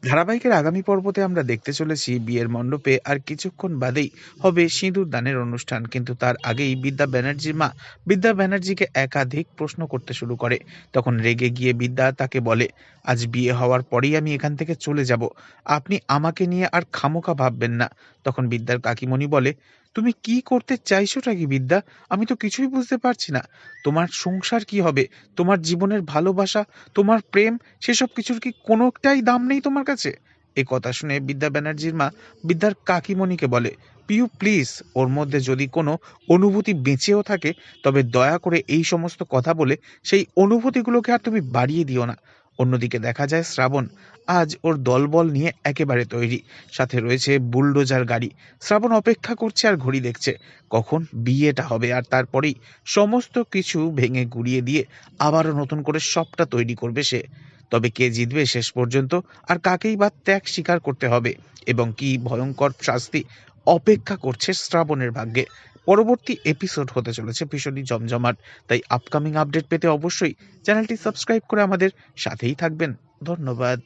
ধারাবাহিকের আগামী পর্বতে আমরা দেখতে চলেছি বিয়ের মণ্ডপে আর কিছুক্ষণ বাদেই হবে সিঁদুর দানের অনুষ্ঠান, কিন্তু তার আগেই বিদ্যা ব্যানার্জির মা বিদ্যা ব্যানার্জিকে একাধিক প্রশ্ন করতে শুরু করে। তখন রেগে গিয়ে বিদ্যা তাকে বলে, আজ বিয়ে হওয়ার পরেই আমি এখান থেকে চলে যাব, আপনি আমাকে নিয়ে আর খামোখা ভাববেন না। তখন বিদ্যার কাকিমণি বলে, তুমি কি করতে চাইছোটা কি বিদ্যা? আমি তো কিছুই বুঝতে পারছি না। তোমার সংসার কি হবে? তোমার জীবনের ভালোবাসা, তোমার প্রেম, সেসব কিছুর কি কোনোটাই দাম নেই তোমার কাছে? এ কথা শুনে বিদ্যা ব্যানার্জির মা বিদ্যার কাকিমণিকে বলে, পিউ প্লিজ, ওর মধ্যে যদি কোনো অনুভূতি বেঁচেও থাকে তবে দয়া করে এই সমস্ত কথা বলে সেই অনুভূতিগুলোকে আর তুমি বাড়িয়ে দিও না। অন্যদিকে দেখা যায় শ্রাবণ আজ ওর দলবল নিয়ে একেবারে তৈরি, সাথে রয়েছে বুলডোজার গাড়ি। শ্রাবণ অপেক্ষা করছে আর ঘড়ি দেখছে কখন বিয়েটা হবে, আর তারপরেই সমস্ত কিছু ভেঙে গুড়িয়ে দিয়ে আবারও নতুন করে সবটা তৈরি করবে সে। তবে কে জিতবে শেষ পর্যন্ত, আর কাকেই বা ত্যাগ স্বীকার করতে হবে, এবং কি ভয়ঙ্কর শাস্তি অপেক্ষা করছে শ্রাবণের ভাগ্যে? পরবর্তী এপিসোড হতে চলেছে ভীষণই জমজমাট। তাই আপকামিং আপডেট পেতে অবশ্যই চ্যানেলটি সাবস্ক্রাইব করে আমাদের সাথেই থাকবেন। ধন্যবাদ।